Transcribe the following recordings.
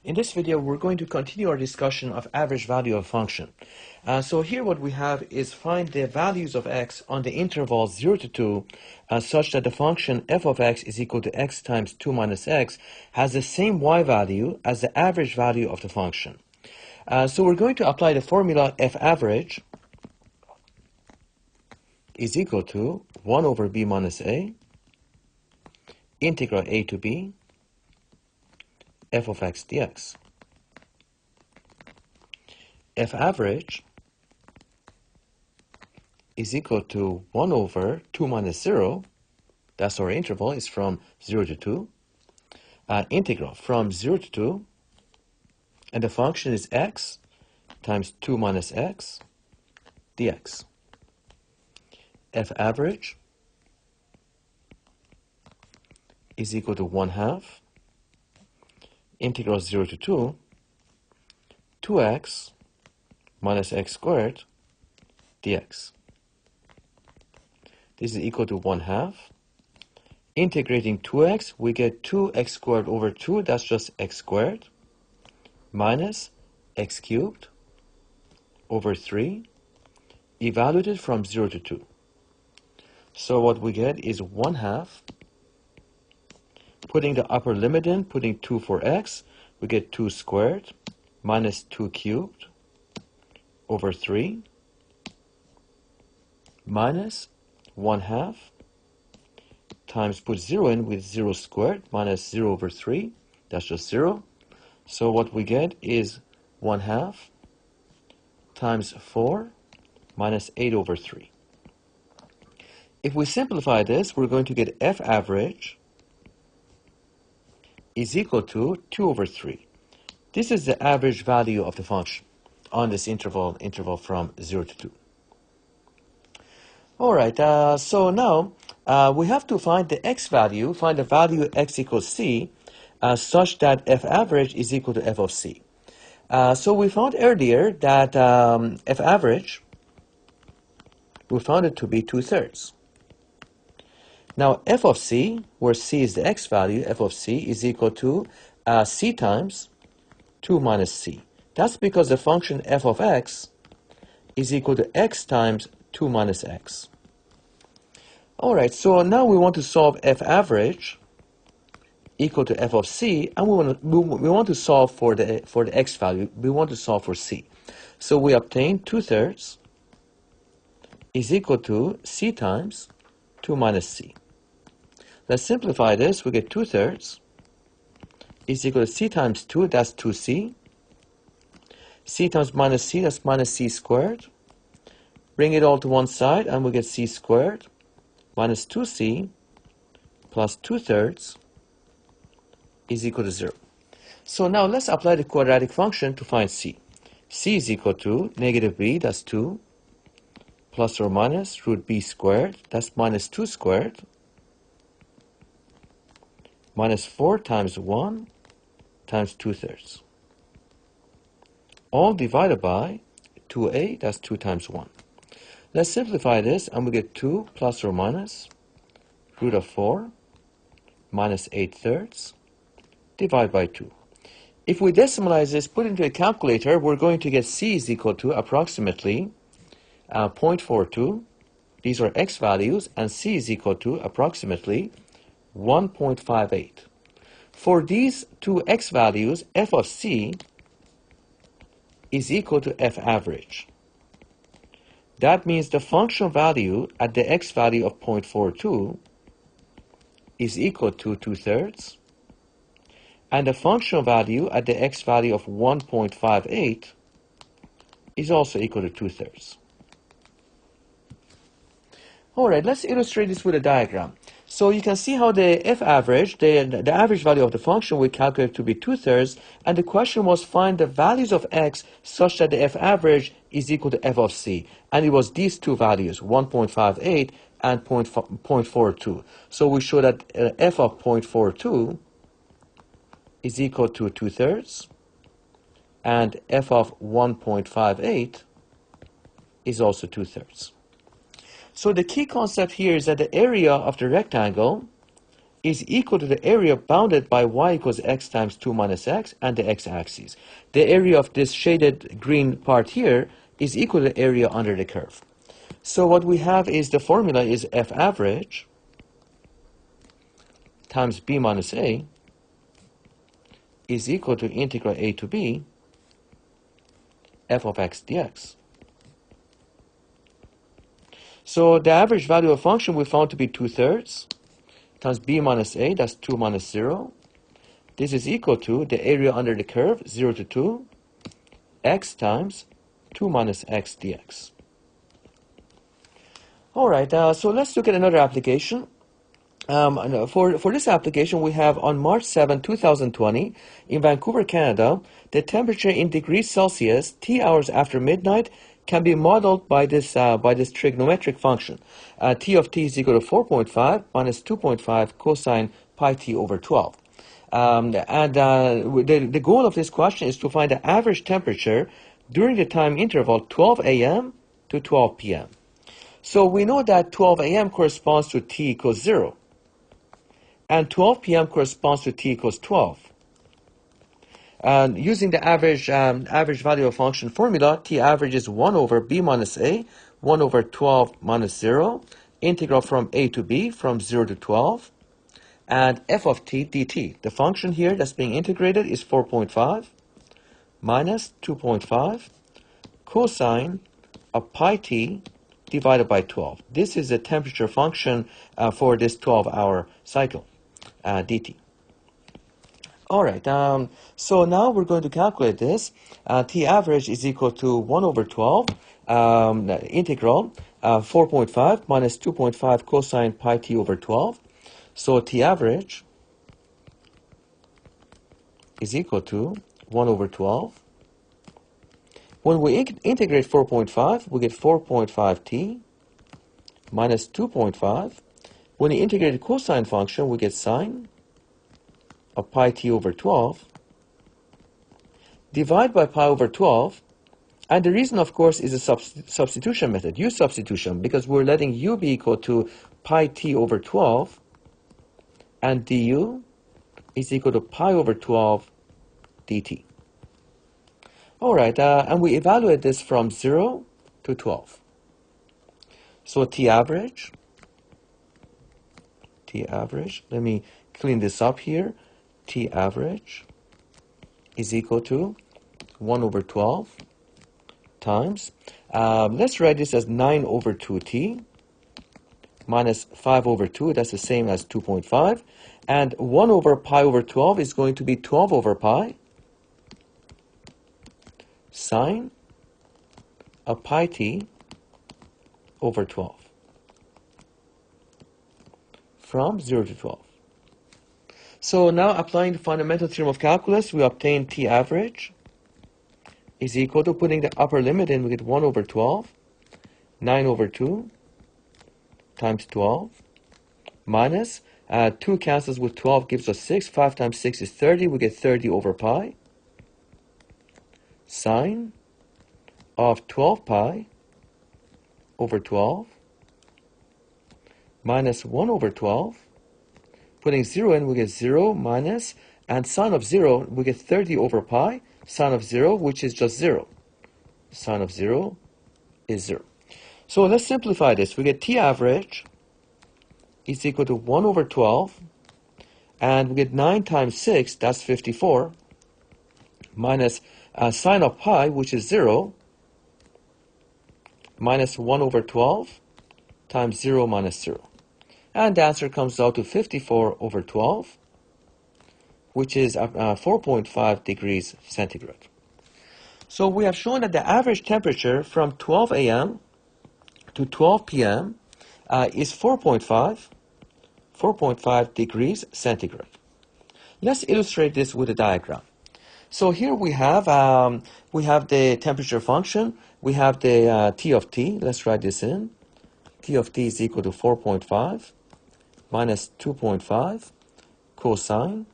In this video, we're going to continue our discussion of average value of function. So here what we have is find the values of x on the interval 0 to 2 such that the function f of x is equal to x times 2 minus x has the same y value as the average value of the function. So we're going to apply the formula f average is equal to 1 over b minus a integral a to b f of x dx. F average is equal to 1 over 2 minus 0, that's our interval, is from 0 to 2, integral from 0 to 2, and the function is x times 2 minus x dx. F average is equal to 1/2 integral 0 to 2, 2x minus x squared dx. This is equal to 1/2. Integrating 2x, we get 2x squared over 2, that's just x squared, minus x cubed over 3, evaluated from 0 to 2. So what we get is 1/2. Putting the upper limit in, putting 2 for x, we get 2 squared minus 2 cubed over 3 minus 1/2 times, put 0 in with 0 squared minus 0 over 3, that's just 0. So what we get is 1/2 times 4 minus 8 over 3. If we simplify this, we're going to get f average is equal to 2 over 3. This is the average value of the function on this interval from 0 to 2. All right, so now we have to find the x value, find the value x equals c, such that f average is equal to f of c. So we found earlier that f average, we found it to be 2/3. Now f of c, where c is the x value, f of c is equal to c times 2 minus c. That's because the function f of x is equal to x times 2 minus x. All right, so now we want to solve f average equal to f of c, and we want to solve for the x value. We want to solve for c. So we obtain 2/3 is equal to c times 2 minus c. Let's simplify this. We get 2/3 is equal to c times 2, that's 2c. C times minus c, that's minus c squared. Bring it all to one side, and we get c squared minus 2c plus 2/3 is equal to 0. So now let's apply the quadratic function to find c. C is equal to negative b, that's 2, plus or minus root b squared, that's minus 2 squared, minus 4 times 1 times 2/3. All divided by 2a, that's 2 times 1. Let's simplify this, and we get 2 plus or minus root of 4 minus 8/3 divided by 2. If we decimalize this, put it into a calculator, we're going to get c is equal to approximately 0.42. These are x values, and c is equal to approximately 1.58. For these two x values, f of c is equal to f average. That means the function value at the x value of 0.42 is equal to 2/3, and the function value at the x value of 1.58 is also equal to 2/3. All right, let's illustrate this with a diagram. So you can see how the f average, the average value of the function, we calculate to be 2/3, and the question was find the values of x such that the f average is equal to f of c. And it was these two values, 1.58 and 0.42. So we show that f of 0.42 is equal to 2/3, and f of 1.58 is also 2/3. So the key concept here is that the area of the rectangle is equal to the area bounded by y equals x times 2 minus x and the x-axis. The area of this shaded green part here is equal to the area under the curve. So what we have is the formula is f average times b minus a is equal to integral a to b f of x dx. So the average value of function we found to be 2/3 times b minus a, that's 2 minus 0. This is equal to the area under the curve, 0 to 2, x times 2 minus x dx. All right, so let's look at another application. For this application, we have on March 7, 2020, in Vancouver, Canada, the temperature in degrees Celsius, T hours after midnight, can be modeled by this trigonometric function. T of t is equal to 4.5 minus 2.5 cosine pi t over 12. The goal of this question is to find the average temperature during the time interval 12 a.m. to 12 p.m. So we know that 12 a.m. corresponds to t equals 0. And 12 p.m. corresponds to t equals 12. And using the average value of function formula, t average is 1 over b minus a, 1 over 12 minus 0, integral from a to b from 0 to 12, and f of t dt. The function here that's being integrated is 4.5 minus 2.5 cosine of pi t divided by 12. This is the temperature function for this 12-hour cycle, dt. All right, so now we're going to calculate this. T average is equal to 1 over 12, integral 4.5 minus 2.5 cosine pi t over 12. So T average is equal to 1 over 12. When we integrate 4.5, we get 4.5t minus 2.5. When we integrate the cosine function, we get sine of pi t over 12. Divide by pi over 12. And the reason, of course, is a substitution method, U substitution, because we're letting u be equal to pi t over 12, and du is equal to pi over 12 dt. All right, and we evaluate this from 0 to 12. So T average, let me clean this up here. T average is equal to 1 over 12 times, let's write this as 9 over 2t minus 5 over 2, that's the same as 2.5, and 1 over pi over 12 is going to be 12 over pi sine of pi t over 12 from 0 to 12. So now applying the fundamental theorem of calculus, we obtain T average is equal to, putting the upper limit in, we get 1 over 12, 9 over 2 times 12, minus 2 cancels with 12 gives us 6, 5 times 6 is 30, we get 30 over pi, sine of 12 pi over 12, minus 1 over 12, putting 0 in, we get 0 minus, and sine of 0, we get 30 over pi, sine of 0, which is just 0. Sine of 0 is 0. So let's simplify this. We get T average is equal to 1 over 12, and we get 9 times 6, that's 54, minus sine of pi, which is 0, minus 1 over 12 times 0 minus 0. And the answer comes out to 54 over 12, which is 4.5 degrees centigrade. So we have shown that the average temperature from 12 a.m. to 12 p.m. Is 4.5 degrees centigrade. Let's illustrate this with a diagram. So here we have the temperature function. We have the T of t. Let's write this in. T of t is equal to 4.5 minus 2.5 cosine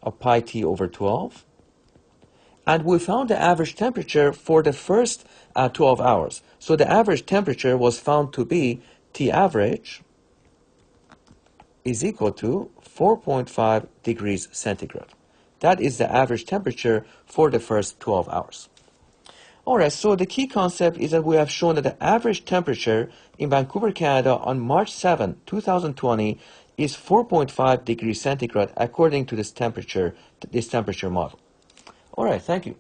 of pi t over 12. And we found the average temperature for the first 12 hours. So the average temperature was found to be T average is equal to 4.5 degrees centigrade. That is the average temperature for the first 12 hours. Alright, so the key concept is that we have shown that the average temperature in Vancouver, Canada on March 7, 2020 is 4.5 degrees centigrade according to this temperature model. Alright, thank you.